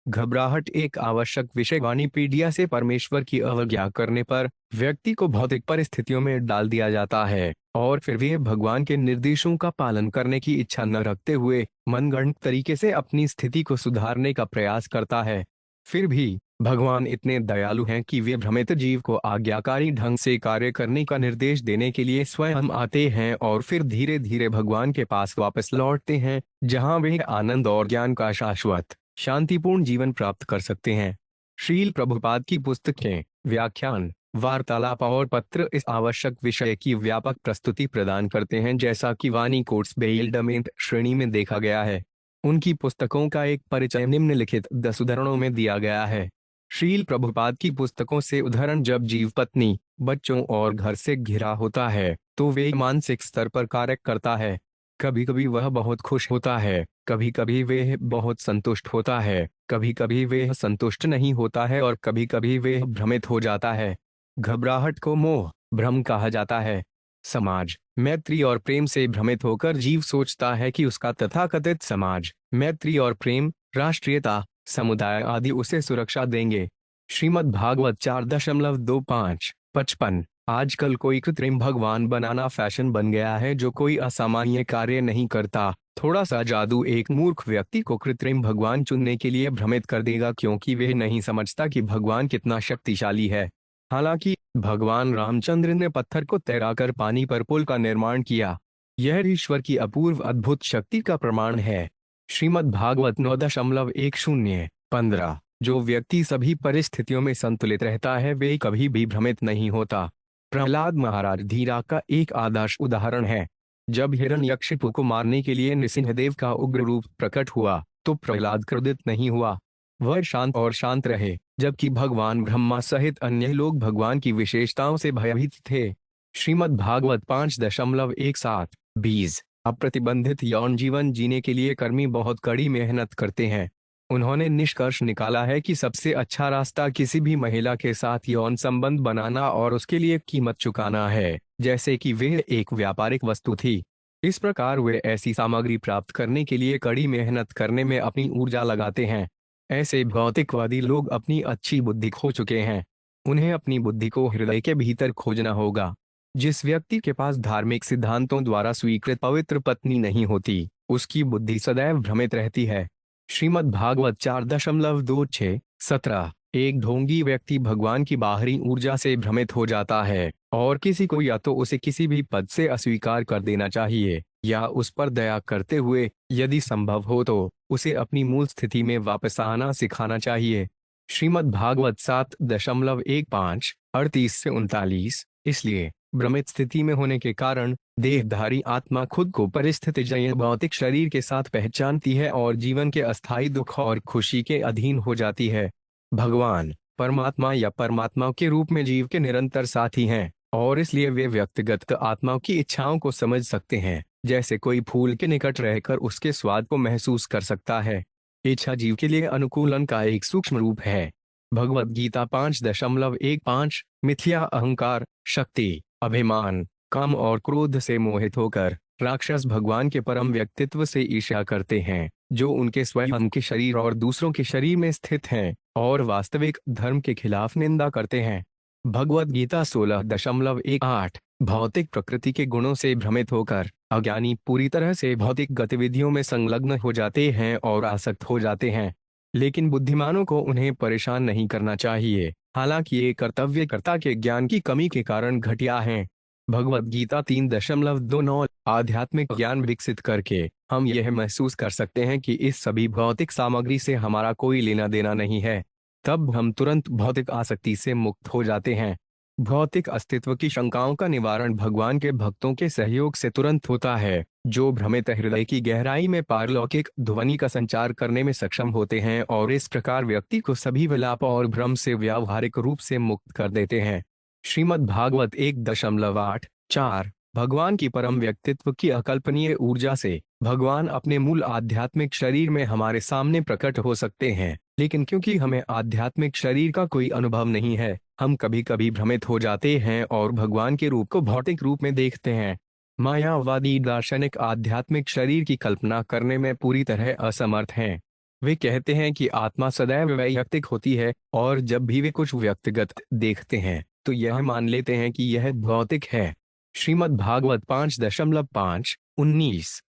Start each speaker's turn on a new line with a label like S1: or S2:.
S1: घबराहट एक आवश्यक विषय वाणिपीडिया से परमेश्वर की अवज्ञा करने पर व्यक्ति को भौतिक परिस्थितियों में डाल दिया जाता है और फिर वह भगवान के निर्देशों का पालन करने की इच्छा न रखते हुए मनगढ़ंत तरीके से अपनी स्थिति को सुधारने का प्रयास करता है। फिर भी भगवान इतने दयालु हैं कि वे भ्रमित जीव को आज्ञाकारी ढंग से कार्य करने का निर्देश देने के लिए स्वयं आते हैं और फिर धीरे धीरे भगवान के पास वापस लौटते हैं, जहां वे आनंद और ज्ञान का शाश्वत शांतिपूर्ण जीवन प्राप्त कर सकते हैं। श्रील प्रभुपाद की पुस्तकें, व्याख्यान, वार्तालाप और पत्र इस आवश्यक विषय की व्यापक प्रस्तुति प्रदान करते हैं, जैसा कि वाणी कोट्स बेल्डमेंट श्रेणी में देखा गया है। उनकी पुस्तकों का एक परिचय निम्नलिखित 10 उदाहरणों में दिया गया है। श्रील प्रभुपाद की पुस्तकों से उदाहरण: जब जीव पत्नी, बच्चों और घर से घिरा होता है तो वे मानसिक स्तर पर कार्य करता है। कभी कभी वह बहुत खुश होता है, कभी कभी वह बहुत संतुष्ट होता है, कभी कभी वह संतुष्ट नहीं होता है और कभी कभी वह भ्रमित हो जाता है। घबराहट को मोह भ्रम कहा जाता है। समाज, मैत्री और प्रेम से भ्रमित होकर जीव सोचता है कि उसका तथाकथित समाज, मैत्री और प्रेम, राष्ट्रीयता, समुदाय आदि उसे सुरक्षा देंगे। श्रीमद् भागवत 4.25-55। आजकल कोई कृत्रिम भगवान बनाना फैशन बन गया है जो कोई असामान्य कार्य नहीं करता। थोड़ा सा जादू एक मूर्ख व्यक्ति को कृत्रिम भगवान चुनने के लिए भ्रमित कर देगा, क्योंकि वह नहीं समझता कि भगवान कितना शक्तिशाली है। हालांकि भगवान रामचंद्र ने पत्थर को तैराकर पानी पर पुल का निर्माण किया। यह ईश्वर की अपूर्व अद्भुत शक्ति का प्रमाण है। श्रीमद् भागवत 9.10-15। जो व्यक्ति सभी परिस्थितियों में संतुलित रहता है वे कभी भी भ्रमित नहीं होता। प्रहलाद महाराज धीरा का एक आदर्श उदाहरण है। जब हिरण्यकशिपु को मारने के लिए नृसिंहदेव का उग्र रूप प्रकट हुआ तो प्रहलाद क्रोधित नहीं हुआ। वह शांत और शांत रहे, जबकि भगवान ब्रह्मा सहित अन्य लोग भगवान की विशेषताओं से भयभीत थे। श्रीमद् भागवत 5.17-20। अप्रतिबंधित यौन जीवन जीने के लिए कर्मी बहुत कड़ी मेहनत करते हैं। उन्होंने निष्कर्ष निकाला है कि सबसे अच्छा रास्ता किसी भी महिला के साथ यौन संबंध बनाना और उसके लिए कीमत चुकाना है, जैसे कि वह एक व्यापारिक वस्तु थी। इस प्रकार वे ऐसी सामग्री प्राप्त करने के लिए कड़ी मेहनत करने में अपनी ऊर्जा लगाते हैं। ऐसे भौतिकवादी लोग अपनी अच्छी बुद्धि खो चुके हैं। उन्हें अपनी बुद्धि को हृदय के भीतर खोजना होगा। जिस व्यक्ति के पास धार्मिक सिद्धांतों द्वारा स्वीकृत पवित्र पत्नी नहीं होती, उसकी बुद्धि सदैव भ्रमित रहती है। श्रीमद् भागवत 4.26-17। एक ढोंगी व्यक्ति भगवान की बाहरी ऊर्जा से भ्रमित हो जाता है और किसी को या तो उसे किसी भी पद से अस्वीकार कर देना चाहिए या उस पर दया करते हुए, यदि संभव हो तो, उसे अपनी मूल स्थिति में वापस आना सिखाना चाहिए। श्रीमद् भागवत 7.15-38-39। इसलिए भ्रमित स्थिति में होने के कारण देहधारी आत्मा खुद को परिस्थितिजन्य भौतिक शरीर के साथ पहचानती है और जीवन के अस्थायी दुख और खुशी के अधीन हो जाती है। भगवान, परमात्मा या परमात्मा के रूप में जीव के निरंतर साथी हैं और इसलिए वे व्यक्तिगत आत्माओं की इच्छाओं को समझ सकते हैं, जैसे कोई फूल के निकट रहकर उसके स्वाद को महसूस कर सकता है। इच्छा जीव के लिए अनुकूलन का एक सूक्ष्म रूप है। भगवद गीता 5.15। मिथ्या अहंकार, शक्ति, अभिमान, काम और क्रोध से मोहित होकर राक्षस भगवान के परम व्यक्तित्व से ईर्ष्या करते हैं, जो उनके स्वयं के शरीर और दूसरों के शरीर में स्थित हैं, और वास्तविक धर्म के खिलाफ निंदा करते हैं। भगवद गीता 16.18। भौतिक प्रकृति के गुणों से भ्रमित होकर अज्ञानी पूरी तरह से भौतिक गतिविधियों में संलग्न हो जाते हैं और आसक्त हो जाते हैं, लेकिन बुद्धिमानों को उन्हें परेशान नहीं करना चाहिए, हालांकि ये कर्तव्यकर्ता के ज्ञान की कमी के कारण घटिया हैं। भगवद गीता 3.29। आध्यात्मिक ज्ञान विकसित करके हम यह महसूस कर सकते हैं कि इस सभी भौतिक सामग्री से हमारा कोई लेना देना नहीं है। तब हम तुरंत भौतिक आसक्ति से मुक्त हो जाते हैं। भौतिक अस्तित्व की शंकाओं का निवारण भगवान के भक्तों के सहयोग से तुरंत होता है, जो भ्रमित हृदय की गहराई में पारलौकिक ध्वनि का संचार करने में सक्षम होते हैं और इस प्रकार व्यक्ति को सभी विलाप और भ्रम से व्यावहारिक रूप से मुक्त कर देते हैं। श्रीमद् भागवत 1.8-4। भगवान की परम व्यक्तित्व की अकल्पनीय ऊर्जा से भगवान अपने मूल आध्यात्मिक शरीर में हमारे सामने प्रकट हो सकते हैं, लेकिन क्योंकि हमें आध्यात्मिक शरीर का कोई अनुभव नहीं है, हम कभी कभी भ्रमित हो जाते हैं और भगवान के रूप को भौतिक रूप में देखते हैं। मायावादी दार्शनिक आध्यात्मिक शरीर की कल्पना करने में पूरी तरह असमर्थ हैं। वे कहते हैं कि आत्मा सदैव वैयक्तिक होती है, और जब भी वे कुछ व्यक्तिगत देखते हैं तो यह मान लेते हैं कि यह भौतिक है। श्रीमद् भागवत 5.5:19।